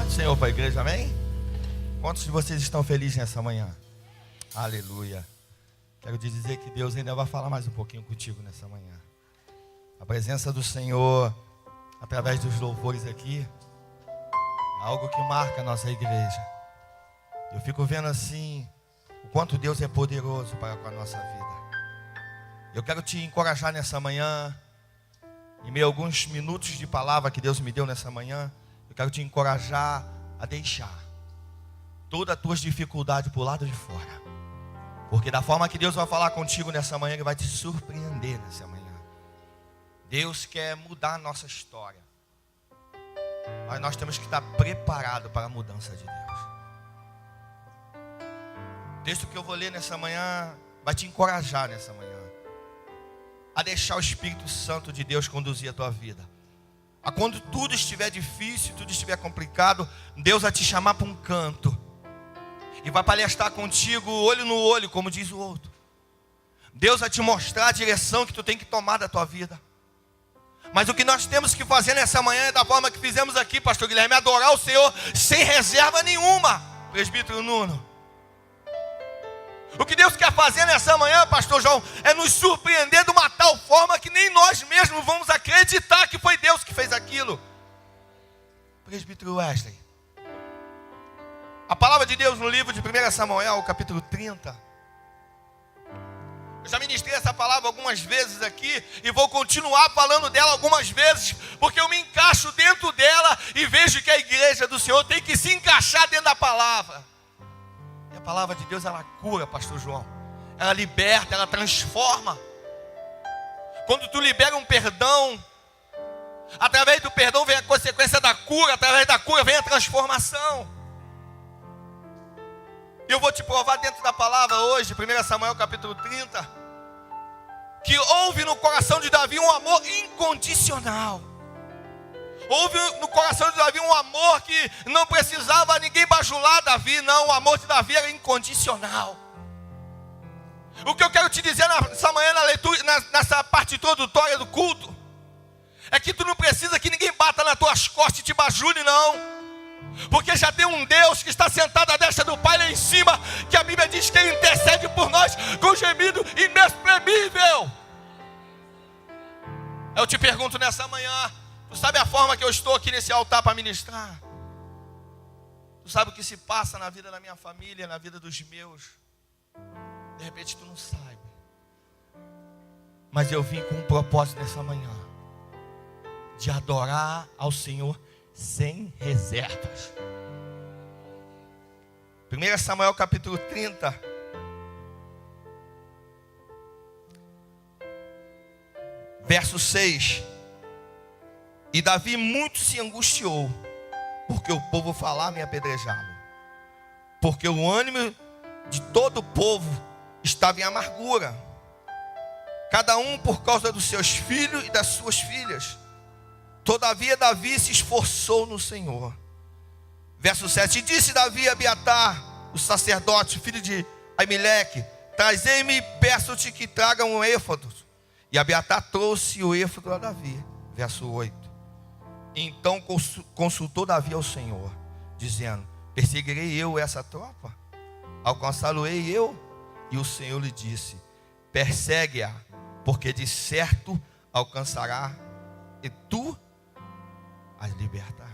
do Senhor para a igreja, amém? Quantos de vocês estão felizes nessa manhã? Aleluia. Quero te dizer que Deus ainda vai falar mais um pouquinho contigo nessa manhã. A presença do Senhor, através dos louvores aqui, é algo que marca a nossa igreja. Eu fico vendo assim, o quanto Deus é poderoso para com a nossa vida. Eu quero te encorajar nessa manhã, em meio a alguns minutos de palavra que Deus me deu nessa manhã, eu quero te encorajar a deixar todas as tuas dificuldades para o lado de fora. Porque da forma que Deus vai falar contigo nessa manhã, Ele vai te surpreender nessa manhã. Deus quer mudar a nossa história. Mas nós temos que estar preparados para a mudança de Deus. O texto que eu vou ler nessa manhã vai te encorajar nessa manhã a deixar o Espírito Santo de Deus conduzir a tua vida. A quando tudo estiver difícil, tudo estiver complicado, Deus vai te chamar para um canto e vai palestrar contigo olho no olho, como diz o outro. Deus vai te mostrar a direção que tu tem que tomar da tua vida. Mas o que nós temos que fazer nessa manhã é da forma que fizemos aqui, pastor Guilherme, adorar o Senhor sem reserva nenhuma, presbítero Nuno. O que Deus quer fazer nessa manhã, pastor João, é nos surpreender de uma tal forma que nem nós mesmos vamos acreditar que foi Deus que fez aquilo. Presbítero Wesley, a palavra de Deus no livro de 1 Samuel, capítulo 30. Eu já ministrei essa palavra algumas vezes aqui e vou continuar falando dela algumas vezes, porque eu me encaixo dentro dela e vejo que a igreja do Senhor tem que se encaixar dentro da palavra. E a palavra de Deus, ela cura, pastor João. Ela liberta, ela transforma. Quando tu libera um perdão, através do perdão vem a consequência da cura, através da cura vem a transformação. E eu vou te provar dentro da palavra hoje, 1 Samuel capítulo 30, que houve no coração de Davi um amor incondicional. Houve no coração de Davi um amor que não precisava ninguém bajular Davi, não. O amor de Davi era incondicional. O que eu quero te dizer nessa manhã, na leitura, nessa parte introdutória do culto, é que tu não precisa que ninguém bata nas tuas costas e te bajule, não. Porque já tem um Deus que está sentado à destra do Pai lá em cima, que a Bíblia diz que Ele intercede por nós com gemido inexprimível. Eu te pergunto nessa manhã, tu sabe a forma que eu estou aqui nesse altar para ministrar? Tu sabe o que se passa na vida da minha família, na vida dos meus? De repente tu não sabe. Mas eu vim com um propósito nessa manhã, de adorar ao Senhor sem reservas. 1 Samuel capítulo 30, verso 6. E Davi muito se angustiou, porque o povo falava em apedrejá-lo, porque o ânimo de todo o povo estava em amargura, cada um por causa dos seus filhos e das suas filhas. Todavia Davi se esforçou no Senhor. Verso 7. E disse Davi a Abiatar, o sacerdote, filho de Aimeleque: trazei-me e peço-te que tragam um éfodo. E Abiatar trouxe o éfodo a Davi. Verso 8. Então consultou Davi ao Senhor, dizendo: perseguirei eu essa tropa? Alcançá-lo-ei eu? E o Senhor lhe disse: persegue-a, porque de certo alcançará, e tu as libertará.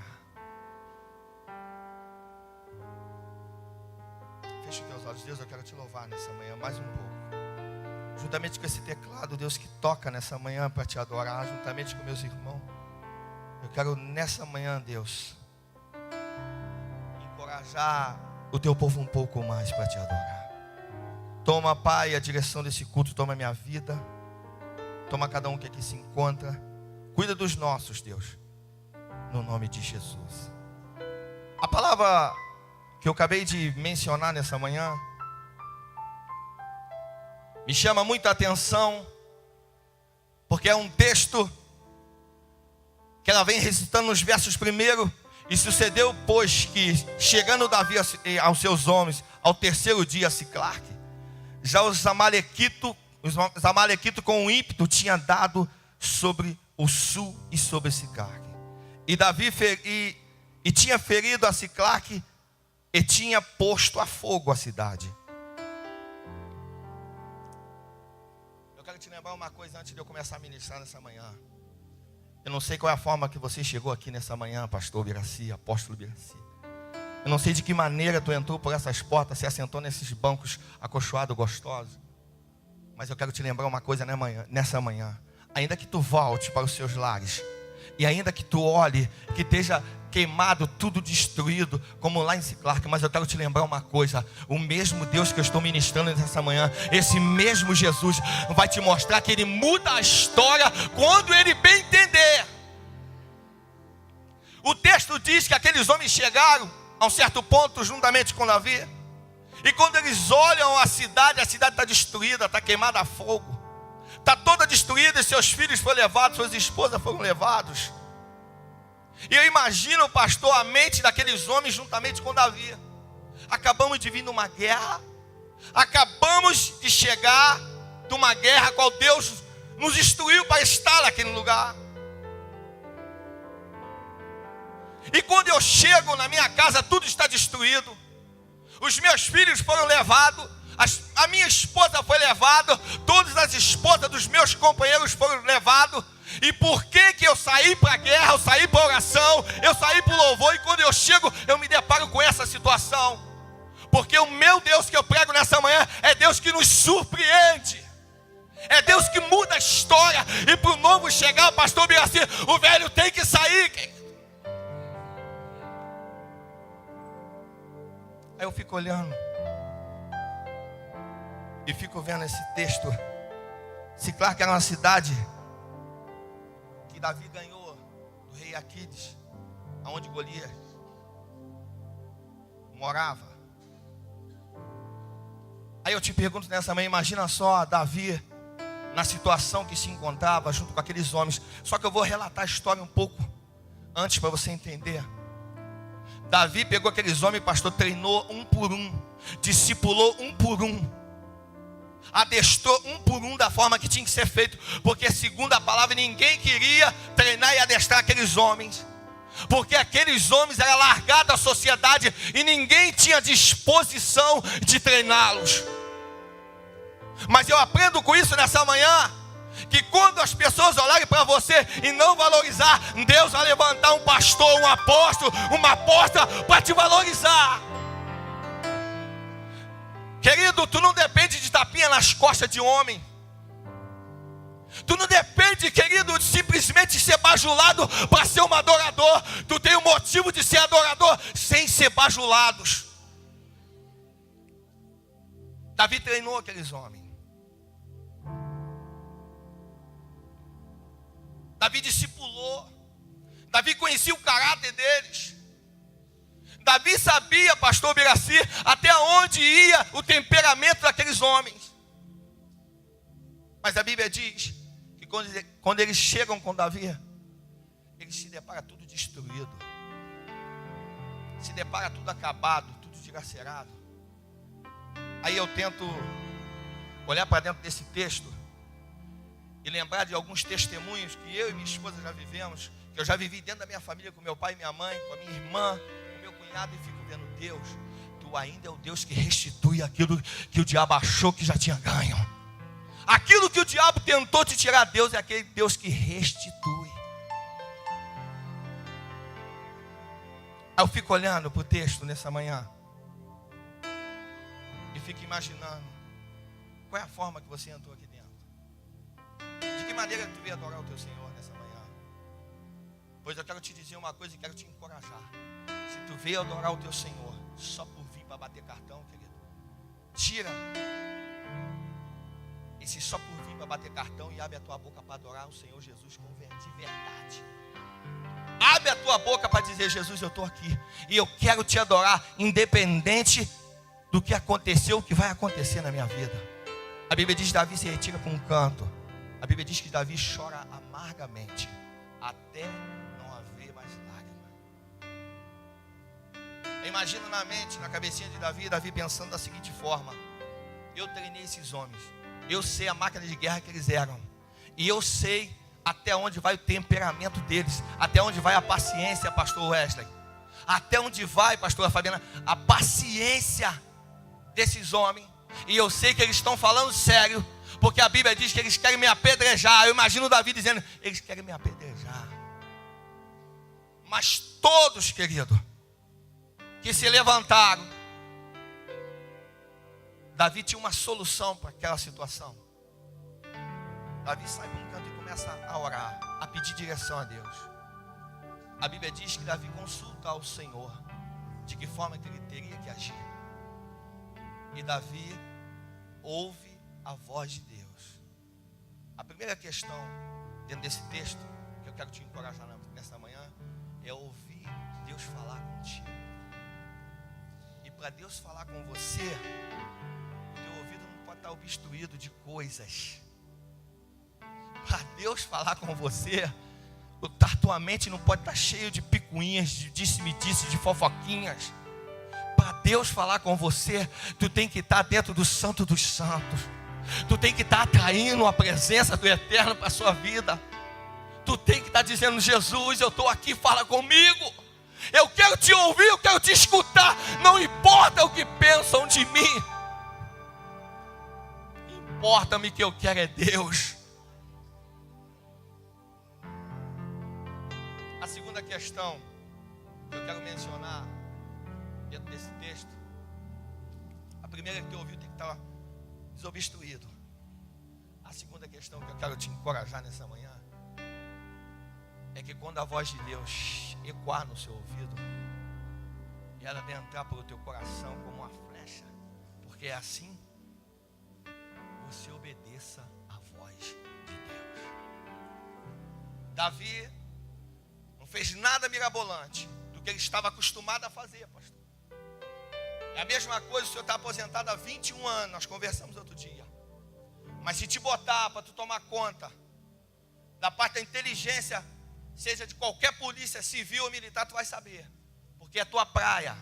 Feche os teus olhos. Deus, eu quero te louvar nessa manhã mais um pouco, juntamente com esse teclado, Deus, que toca nessa manhã para te adorar, juntamente com meus irmãos. Eu quero nessa manhã, Deus, encorajar o teu povo um pouco mais para te adorar. Toma, Pai, a direção desse culto, toma a minha vida, toma cada um que aqui se encontra, cuida dos nossos, Deus, no nome de Jesus. A palavra que eu acabei de mencionar nessa manhã me chama muita atenção, porque é um texto que ela vem recitando nos versos primeiro. E sucedeu, pois, que chegando Davi aos seus homens ao terceiro dia a Siclague, já os amalequitos com o ímpeto tinham dado sobre o sul e sobre Siclague. E Davi e tinha ferido a Siclaque e tinha posto a fogo a cidade. Eu quero te lembrar uma coisa antes de eu começar a ministrar nessa manhã. Eu não sei qual é a forma que você chegou aqui nessa manhã, pastor Biraci, apóstolo Biraci. Eu não sei de que maneira tu entrou por essas portas, se assentou nesses bancos acolchoados, gostosos. Mas eu quero te lembrar uma coisa nessa manhã. Ainda que tu volte para os seus lares, e ainda que tu olhe, que esteja queimado, tudo destruído, como lá em Siclaque, mas eu quero te lembrar uma coisa: o mesmo Deus que eu estou ministrando nessa manhã, esse mesmo Jesus vai te mostrar que Ele muda a história quando Ele bem entender. O texto diz que aqueles homens chegaram a um certo ponto juntamente com Davi, e quando eles olham a cidade está destruída, está queimada a fogo, está toda destruída, e seus filhos foram levados, suas esposas foram levados. E eu imagino, pastor, a mente daqueles homens juntamente com Davi. Acabamos de vir numa guerra, acabamos de chegar de uma guerra a qual Deus nos instruiu para estar naquele lugar. E quando eu chego na minha casa, tudo está destruído. Os meus filhos foram levados, a minha esposa foi levada, todas as esposas dos meus companheiros foram levadas. E por que eu saí para a guerra, eu saí para a oração, eu saí para o louvor, e quando eu chego, eu me deparo com essa situação? Porque o meu Deus que eu prego nessa manhã é Deus que nos surpreende, é Deus que muda a história. E para o novo chegar, pastor Biraci, o velho tem que sair. Aí eu fico olhando e fico vendo esse texto. Siclaque era uma cidade que Davi ganhou do rei Aquiles, aonde Golias morava. Aí eu te pergunto nessa manhã, imagina só Davi na situação que se encontrava junto com aqueles homens. Só que eu vou relatar a história um pouco antes para você entender. Davi pegou aqueles homens, pastor, treinou um por um, discipulou um por um, adestrou um por um da forma que tinha que ser feito, porque segundo a palavra, ninguém queria treinar e adestrar aqueles homens, porque aqueles homens eram largados da sociedade e ninguém tinha disposição de treiná-los. Mas eu aprendo com isso nessa manhã, que quando as pessoas olharem para você e não valorizar, Deus vai levantar um pastor, um apóstolo, uma apóstola para te valorizar. Querido, tu não depende de tapinha nas costas de homem. Tu não depende, querido, de simplesmente ser bajulado para ser um adorador. Tu tem um motivo de ser adorador sem ser bajulados. Davi treinou aqueles homens. Davi discipulou. Davi conhecia o caráter deles. Davi sabia, pastor Biraci, até onde ia o temperamento daqueles homens. Mas a Bíblia diz que quando eles chegam com Davi, eles se deparam tudo destruído, se depara tudo acabado, tudo dilacerado. Aí eu tento olhar para dentro desse texto e lembrar de alguns testemunhos que eu e minha esposa já vivemos, que eu já vivi dentro da minha família, com meu pai e minha mãe, com a minha irmã, com meu cunhado, e fico vendo, Deus, tu ainda é o Deus que restitui aquilo que o diabo achou que já tinha ganho. Aquilo que o diabo tentou te tirar, Deus é aquele Deus que restitui. Aí eu fico olhando para o texto nessa manhã e fico imaginando qual é a forma que você entrou aqui dentro. De que maneira tu veio adorar o teu Senhor nessa manhã? Pois eu quero te dizer uma coisa e quero te encorajar. Se tu veio adorar o teu Senhor só por vir para bater cartão, querido, tira esse só por vir para bater cartão e abre a tua boca para adorar o Senhor Jesus de verdade. Abre a tua boca para dizer, Jesus, eu estou aqui e eu quero te adorar, independente do que aconteceu, o que vai acontecer na minha vida. A Bíblia diz que Davi se retira com um canto. A Bíblia diz que Davi chora amargamente, até não haver mais lágrima. Eu imagino na mente, na cabecinha de Davi, Davi pensando da seguinte forma: eu treinei esses homens, eu sei a máquina de guerra que eles eram, e eu sei até onde vai o temperamento deles, até onde vai a paciência, pastor Wesley, até onde vai, pastora Fabiana, a paciência desses homens. E eu sei que eles estão falando sério, porque a Bíblia diz que eles querem me apedrejar. Eu imagino Davi dizendo, eles querem me apedrejar. Mas todos, querido, que se levantaram, Davi tinha uma solução para aquela situação. Davi sai para um canto e começa a orar, a pedir direção a Deus. A Bíblia diz que Davi consulta ao Senhor de que forma que ele teria que agir. E Davi ouve a voz de Deus. A primeira questão dentro desse texto que eu quero te encorajar nessa manhã é ouvir Deus falar contigo. E para Deus falar com você, o teu ouvido não pode estar obstruído de coisas. Para Deus falar com você, a tua mente não pode estar cheio de picuinhas, de disse-me-disse, de fofoquinhas. Para Deus falar com você, tu tem que estar dentro do Santo dos Santos. Tu tem que estar atraindo a presença do Eterno para a sua vida. Tu tem que estar dizendo, Jesus, eu estou aqui, fala comigo. Eu quero te ouvir, eu quero te escutar. Não importa o que pensam de mim. Importa-me que eu quero é Deus. A segunda questão que eu quero mencionar dentro desse texto, a primeira que eu ouvi tem que estar desobstruído. A segunda questão que eu quero te encorajar nessa manhã é que quando a voz de Deus ecoar no seu ouvido, e ela deve entrar pelo teu coração como uma flecha, porque é assim, você obedeça a voz de Deus. Davi não fez nada mirabolante do que ele estava acostumado a fazer, pastor. É a mesma coisa se o senhor está aposentado há 21 anos, nós conversamos outro dia. Mas se te botar para tu tomar conta da parte da inteligência, seja de qualquer polícia civil ou militar, tu vai saber. Porque é a tua praia,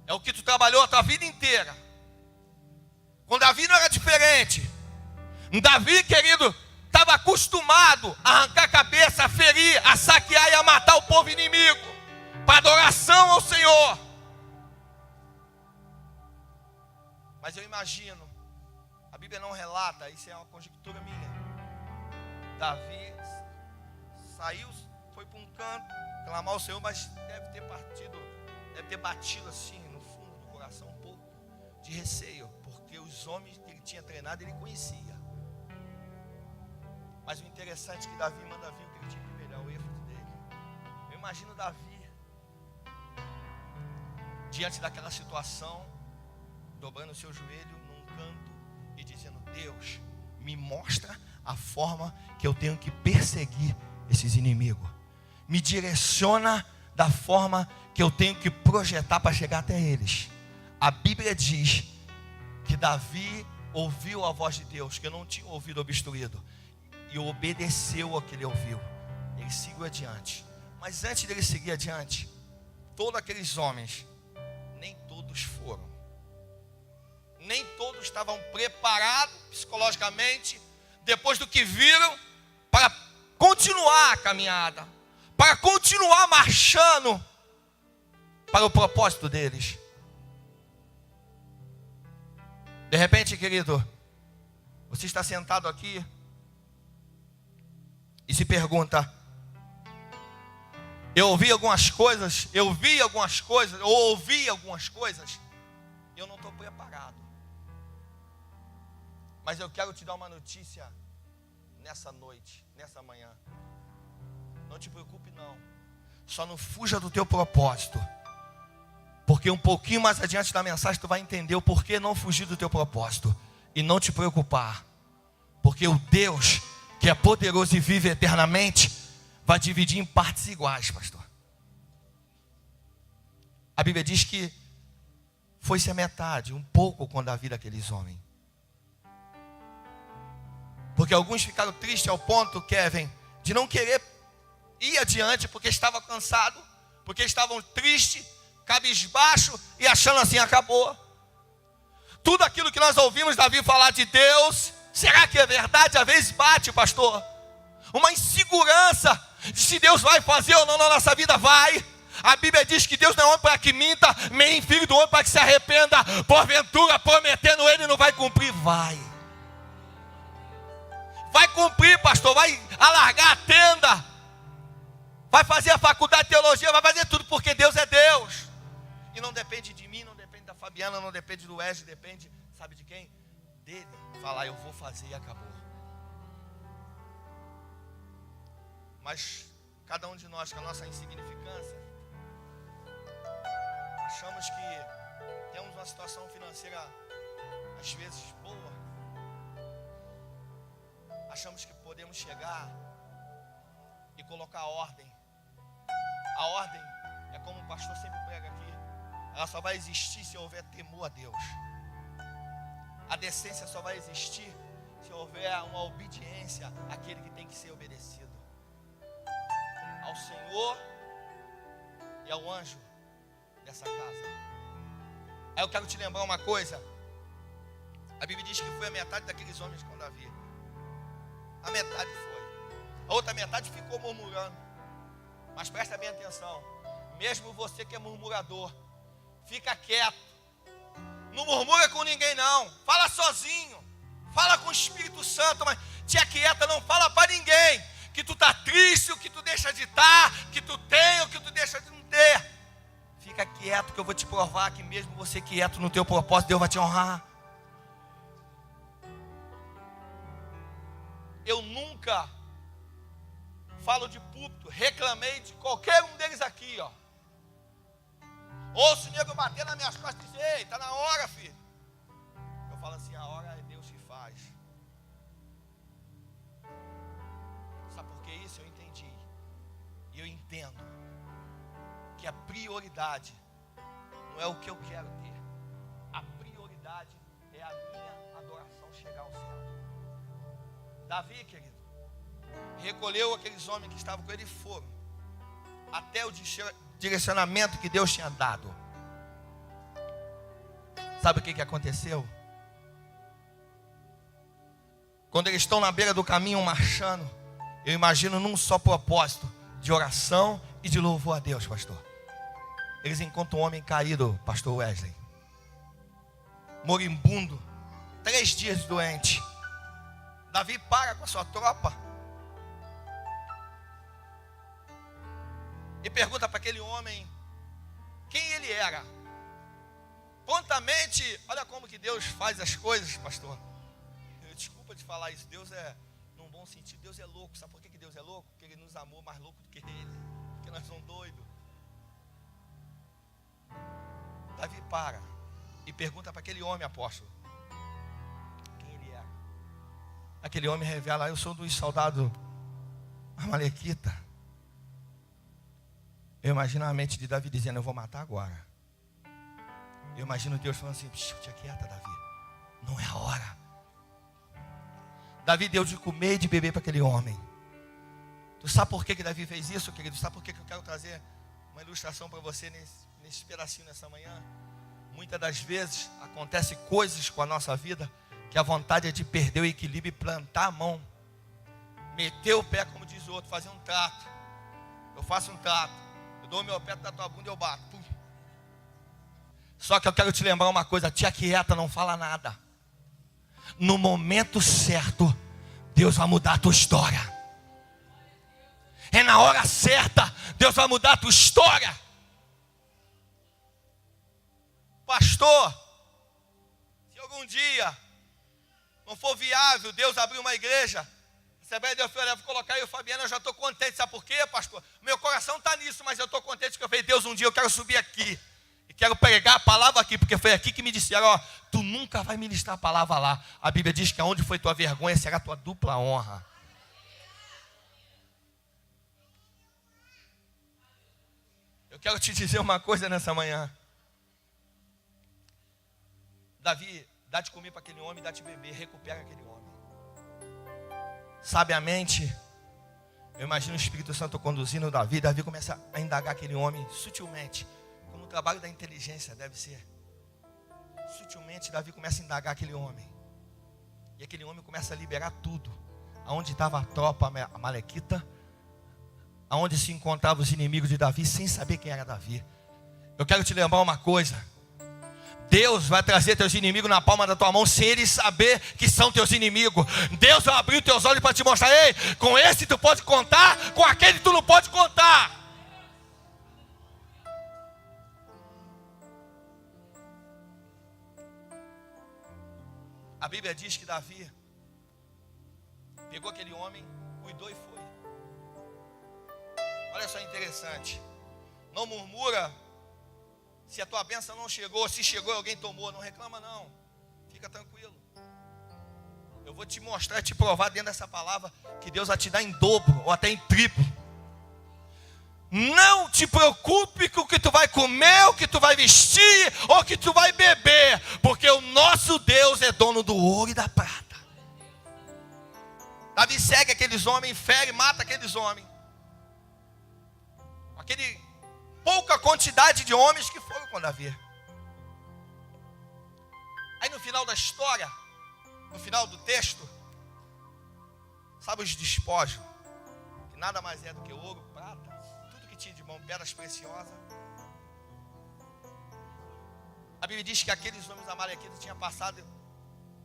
é o que tu trabalhou a tua vida inteira. Com Davi não era diferente. Davi, querido, estava acostumado a arrancar a cabeça, a ferir, a saquear e a matar o povo inimigo, para adoração ao Senhor. Mas eu imagino, a Bíblia não relata, isso é uma conjectura minha. Davi saiu, foi para um canto, clamar ao Senhor, mas deve ter batido assim no fundo do coração um pouco de receio, porque os homens que ele tinha treinado, ele conhecia. Mas o interessante é que Davi manda vir aquele tipo de melhor, o éfode dele. Eu imagino Davi diante daquela situação, dobrando o seu joelho num canto e dizendo, Deus, me mostra a forma que eu tenho que perseguir esses inimigos. Me direciona da forma que eu tenho que projetar para chegar até eles. A Bíblia diz que Davi ouviu a voz de Deus, que eu não tinha ouvido obstruído, e obedeceu ao que ele ouviu. Ele seguiu adiante. Mas antes dele seguir adiante, todos aqueles homens, nem todos foram. Nem todos estavam preparados psicologicamente, depois do que viram, para continuar a caminhada, para continuar marchando para o propósito deles. De repente, querido, você está sentado aqui e se pergunta, eu vi algumas coisas, eu ouvi algumas coisas, eu não estou preparado. Mas eu quero te dar uma notícia nessa noite, nessa manhã. Não te preocupe não. Só não fuja do teu propósito. Porque um pouquinho mais adiante da mensagem tu vai entender o porquê não fugir do teu propósito. E não te preocupar. Porque o Deus que é poderoso e vive eternamente vai dividir em partes iguais, pastor. A Bíblia diz que foi-se a metade, um pouco com Davi daqueles homens. Porque alguns ficaram tristes ao ponto, Kevin, de não querer ir adiante, porque estavam cansados, porque estavam tristes, cabisbaixo e achando assim, acabou. Tudo aquilo que nós ouvimos Davi falar de Deus, será que é verdade? Às vezes bate, pastor, uma insegurança de se Deus vai fazer ou não na nossa vida, vai. A Bíblia diz que Deus não é homem para que minta, nem filho do homem para que se arrependa. Porventura, prometendo ele, não vai cumprir? Vai cumprir, pastor. Vai alargar a tenda, vai fazer a faculdade de teologia, vai fazer tudo, porque Deus é Deus. E não depende de mim, não depende da Fabiana, não depende do Wesley, depende, sabe de quem? Dele. Falar, eu vou fazer e acabou. Mas cada um de nós, com a nossa insignificância, achamos que temos uma situação financeira às vezes boa. Achamos que podemos chegar e colocar a ordem. A ordem é como o pastor sempre prega aqui. Ela só vai existir se houver temor a Deus. A decência só vai existir se houver uma obediência àquele que tem que ser obedecido, ao Senhor e ao anjo dessa casa. Aí eu quero te lembrar uma coisa. A Bíblia diz que foi a metade daqueles homens com Davi. A metade foi. A outra metade ficou murmurando. Mas presta bem atenção. Mesmo você que é murmurador, fica quieto. Não murmura com ninguém não. Fala sozinho. Fala com o Espírito Santo, mas te aquieta, não fala para ninguém que tu está triste, o que tu deixa de estar, que tu tem, o que tu deixa de não ter. Fica quieto que eu vou te provar que mesmo você quieto no teu propósito, Deus vai te honrar. Eu nunca falo de púlpito, reclamei de qualquer um deles aqui, ó. Ouço o nego bater nas minhas costas e dizer, ei, está na hora, filho. Eu falo assim, a hora é Deus que faz. Sabe por que isso? Eu entendi. E eu entendo que a prioridade não é o que eu quero ter. A prioridade é a minha adoração chegar ao céu. Davi, querido, recolheu aqueles homens que estavam com ele e foram até o direcionamento que Deus tinha dado. Sabe o que aconteceu? Quando eles estão na beira do caminho marchando, eu imagino num só propósito, de oração e de louvor a Deus, pastor. Eles encontram um homem caído, pastor Wesley, moribundo, 3 dias doente. Davi para com a sua tropa e pergunta para aquele homem quem ele era. Prontamente, olha como que Deus faz as coisas, pastor. Desculpa de falar isso, Deus é, num bom sentido, Deus é louco. Sabe por que Deus é louco? Porque Ele nos amou mais louco do que Ele, porque nós somos doidos. Davi para e pergunta para aquele homem, apóstolo, quem ele era. Aquele homem revela, eu sou dos soldados amalequita. Eu imagino a mente de Davi dizendo, eu vou matar agora. Eu imagino Deus falando assim, te aquieta, Davi, não é a hora. Davi deu de comer e de beber para aquele homem. Tu sabe por que Davi fez isso, querido? Sabe por que eu quero trazer uma ilustração para você nesse pedacinho nessa manhã? Muitas das vezes acontecem coisas com a nossa vida que a vontade é de perder o equilíbrio e plantar a mão, meter o pé, como diz o outro, fazer um trato. Eu faço um trato, eu dou o meu pé da tua bunda e eu bato. Pum. Só que eu quero te lembrar uma coisa, te aquieta, não fala nada. No momento certo, Deus vai mudar a tua história. É na hora certa, Deus vai mudar a tua história. Pastor, se algum dia não for viável Deus abrir uma igreja, Assembleia de Deus, eu vou colocar eu e Fabiana, eu já estou contente. Sabe por quê, pastor? Meu coração está nisso, mas eu estou contente que eu falei, Deus, um dia eu quero subir aqui e quero pregar a palavra aqui, porque foi aqui que me disseram, ó, tu nunca vai ministrar a palavra lá. A Bíblia diz que aonde foi tua vergonha será tua dupla honra. Eu quero te dizer uma coisa nessa manhã. Davi, dá de comer para aquele homem, dá de beber, recupera aquele homem. Sabiamente, eu imagino o Espírito Santo conduzindo Davi. Davi começa a indagar aquele homem sutilmente, como o trabalho da inteligência deve ser. Sutilmente, Davi começa a indagar aquele homem. E aquele homem começa a liberar tudo. Aonde estava a tropa amalequita, aonde se encontravam os inimigos de Davi, sem saber quem era Davi. Eu quero te lembrar uma coisa: Deus vai trazer teus inimigos na palma da tua mão, sem eles saber que são teus inimigos. Deus vai abrir os teus olhos para te mostrar: ei, com esse tu pode contar, com aquele tu não pode contar. A Bíblia diz que Davi pegou aquele homem, cuidou e foi. Olha só, interessante. Não murmura se a tua bênção não chegou, se chegou e alguém tomou. Não reclama não, fica tranquilo. Eu vou te mostrar e te provar dentro dessa palavra que Deus vai te dar em dobro ou até em triplo. Não te preocupe com o que tu vai comer, o que tu vai vestir, ou o que tu vai beber, porque o nosso Deus é dono do ouro e da prata. Davi segue aqueles homens, fere, mata aqueles homens. Aquele pouca quantidade de homens que foram com Davi. Aí no final da história, no final do texto, sabe os despojos, que nada mais é do que ouro, prata, tudo que tinha de mão, pedras preciosas. A Bíblia diz que aqueles homens amalequitas tinham passado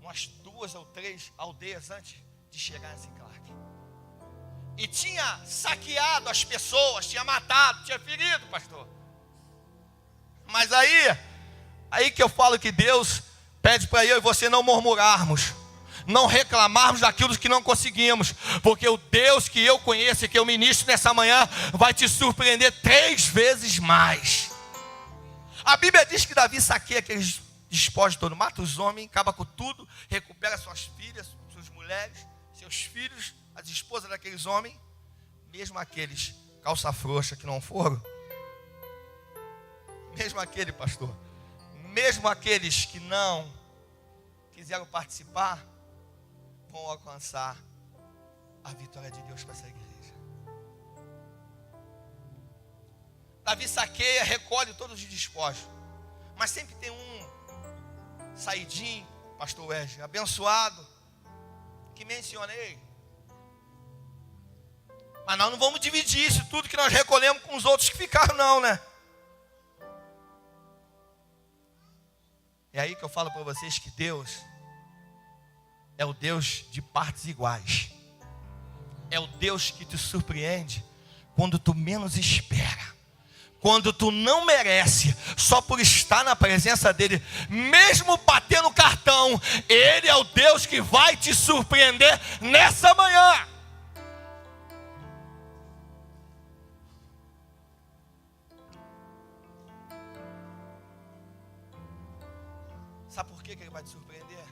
umas 2 ou 3 aldeias antes de chegar em Ziclague. E tinha saqueado as pessoas, tinha matado, tinha ferido, pastor. Mas aí que eu falo que Deus pede para eu e você não murmurarmos, não reclamarmos daquilo que não conseguimos, porque o Deus que eu conheço e que eu ministro nessa manhã vai te surpreender 3 vezes mais. A Bíblia diz que Davi saqueia aqueles despojos todos, mata os homens, acaba com tudo, recupera suas filhas, suas mulheres, seus filhos, as esposas daqueles homens, mesmo aqueles calça frouxa que não foram, mesmo aquele, pastor, mesmo aqueles que não quiseram participar, vão alcançar a vitória de Deus para essa igreja. Davi saqueia, recolhe todos os despojos, mas sempre tem um saidinho, pastor Wesley, abençoado, que mencionei. Mas nós não vamos dividir isso tudo que nós recolhemos com os outros que ficaram não, né? É aí que eu falo para vocês que Deus é o Deus de partes iguais. É o Deus que te surpreende quando tu menos espera. Quando tu não merece, só por estar na presença dele, mesmo batendo cartão, ele é o Deus que vai te surpreender nessa manhã. Sabe por que ele vai te surpreender?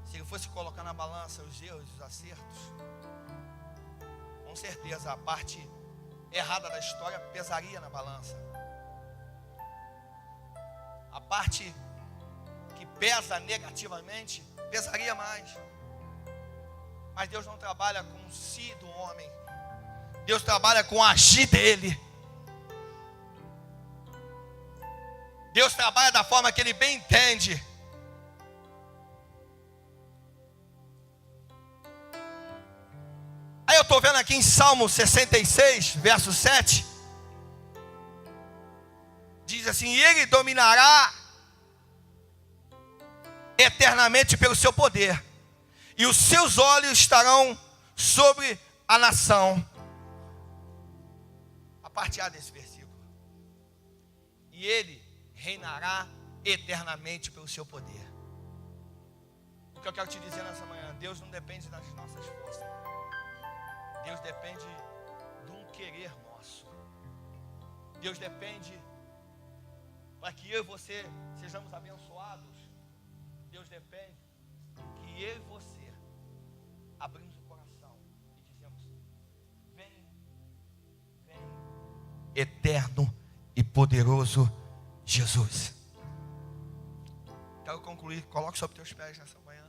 Se ele fosse colocar na balança os erros e os acertos, com certeza a parte errada da história pesaria na balança. A parte que pesa negativamente pesaria mais. Mas Deus não trabalha com o si do homem. Deus trabalha com o agir dele. Deus trabalha da forma que ele bem entende. Aí eu estou vendo aqui em Salmo 66, verso 7. Diz assim: e ele dominará eternamente pelo seu poder, e os seus olhos estarão sobre a nação. A parte A desse versículo. E ele reinará eternamente pelo seu poder. O que eu quero te dizer nessa manhã: Deus não depende das nossas forças. Deus depende de um querer nosso. Deus depende para que eu e você sejamos abençoados. Deus depende que eu e você abrimos o coração e dizemos: vem, eterno e poderoso Jesus. Quero concluir. Coloque sobre teus pés nessa manhã.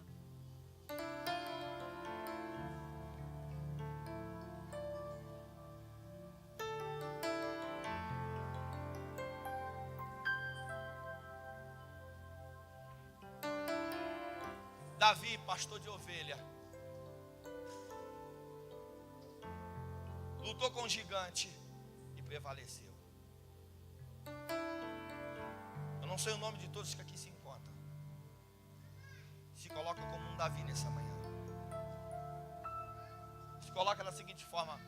Davi, pastor de ovelha, lutou com um gigante e prevaleceu. Eu não sei o nome de todos que aqui se encontram. Se coloca como um Davi nessa manhã. Se coloca da seguinte forma: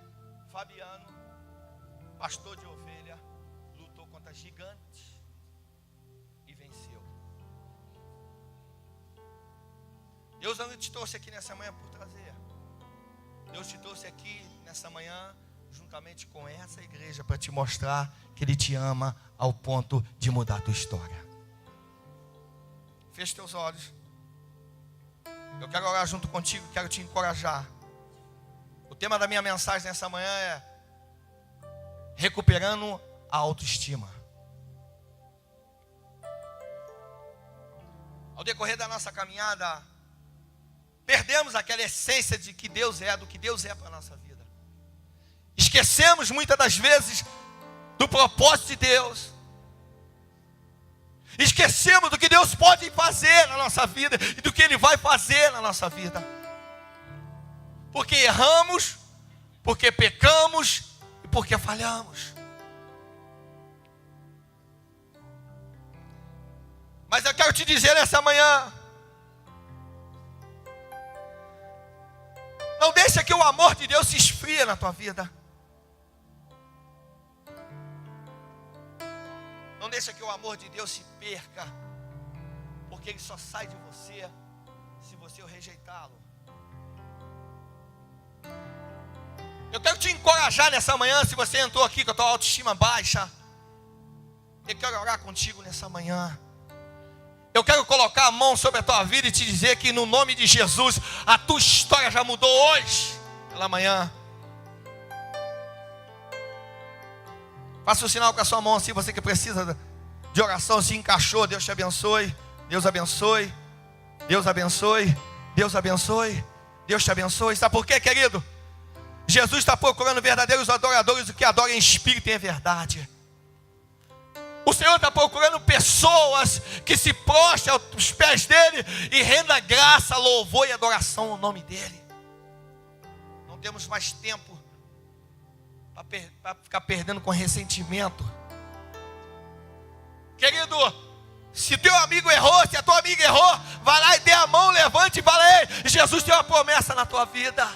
Fabiano, pastor de ovelha, lutou contra gigantes e venceu. Deus não te trouxe aqui nessa manhã por trazer. Deus te trouxe aqui nessa manhã juntamente com essa igreja para te mostrar que Ele te ama ao ponto de mudar a tua história. Feche teus olhos. Eu quero orar junto contigo, quero te encorajar. O tema da minha mensagem nessa manhã é recuperando a autoestima. Ao decorrer da nossa caminhada, perdemos aquela essência de que Deus é, do que Deus é para a nossa vida. Esquecemos muitas das vezes do propósito de Deus. Esquecemos do que Deus pode fazer na nossa vida e do que Ele vai fazer na nossa vida. Porque erramos, porque pecamos e porque falhamos. Mas eu quero te dizer nessa manhã: não deixa que o amor de Deus se esfrie na tua vida. Não deixa que o amor de Deus se perca, porque Ele só sai de você se você o rejeitá-lo. Eu quero te encorajar nessa manhã. Se você entrou aqui com a tua autoestima baixa, eu quero orar contigo nessa manhã. Eu quero colocar a mão sobre a tua vida e te dizer que no nome de Jesus, a tua história já mudou hoje, pela manhã. Faça o sinal com a sua mão assim, você que precisa de oração, se encaixou. Deus te abençoe, Deus abençoe, Deus abençoe, Deus abençoe, Deus te abençoe. Sabe por quê, querido? Jesus está procurando verdadeiros adoradores, que adoram em espírito e em verdade. O Senhor está procurando pessoas que se prostem aos pés dEle e renda graça, louvor e adoração ao nome dEle. Não temos mais tempo para ficar perdendo com ressentimento. Querido, se teu amigo errou, se a tua amiga errou, vai lá e dê a mão, levante e fala: ei, Jesus tem uma promessa na tua vida.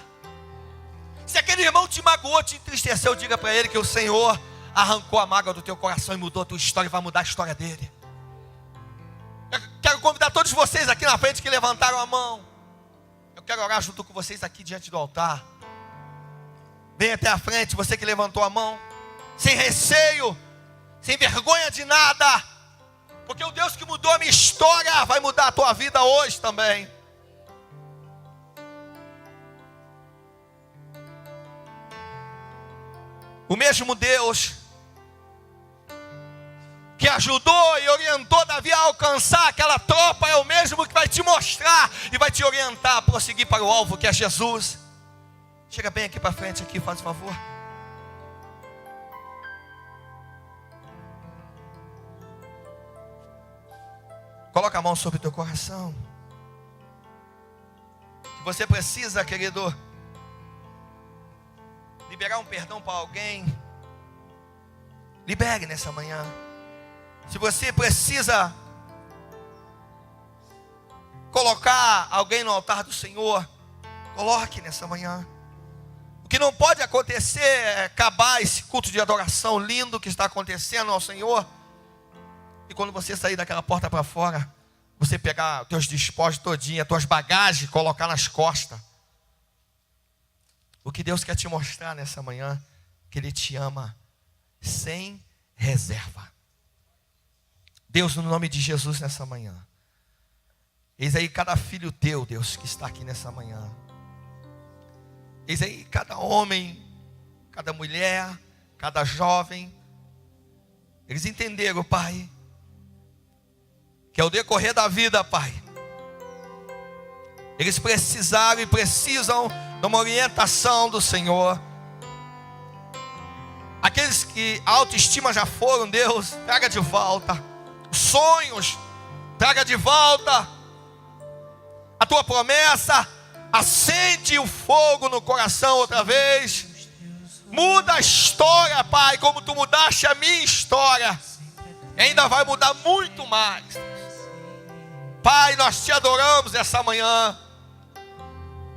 Se aquele irmão te magoou, te entristeceu, diga para ele que o Senhor arrancou a mágoa do teu coração e mudou a tua história e vai mudar a história dele. Eu quero convidar todos vocês aqui na frente que levantaram a mão. Eu quero orar junto com vocês aqui diante do altar. Venha até a frente, você que levantou a mão, sem receio, sem vergonha de nada, porque o Deus que mudou a minha história vai mudar a tua vida hoje também. O mesmo Deus que ajudou e orientou Davi a alcançar aquela tropa é o mesmo que vai te mostrar e vai te orientar a prosseguir para o alvo, que é Jesus. Chega bem aqui para frente, aqui, faz favor. Coloca a mão sobre o teu coração. Se você precisa, querido, liberar um perdão para alguém, libere nessa manhã. Se você precisa colocar alguém no altar do Senhor, coloque nessa manhã. O que não pode acontecer é acabar esse culto de adoração lindo que está acontecendo ao Senhor, e quando você sair daquela porta para fora, você pegar os teus despojos todinho, as tuas bagagens, colocar nas costas. O que Deus quer te mostrar nessa manhã, que Ele te ama sem reserva. Deus, no nome de Jesus nessa manhã, eis aí cada filho teu, Deus, que está aqui nessa manhã. Eis aí cada homem, cada mulher, cada jovem. Eles entenderam, Pai, que ao decorrer da vida, Pai, eles precisaram e precisam de uma orientação do Senhor. Aqueles que a autoestima já foram, Deus, traga de volta. Sonhos, traga de volta. A tua promessa, acende o fogo no coração outra vez. Muda a história, Pai, como tu mudaste a minha história. E ainda vai mudar muito mais. Pai, nós te adoramos nessa manhã.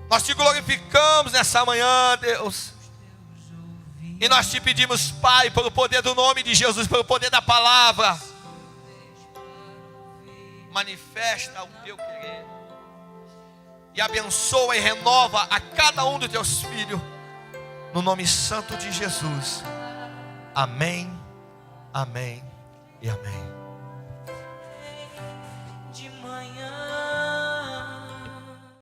Nós te glorificamos nessa manhã, Deus. E nós te pedimos, Pai, pelo poder do nome de Jesus, pelo poder da palavra, manifesta o teu querer. E abençoa e renova a cada um dos teus filhos. No nome santo de Jesus. Amém, amém e amém.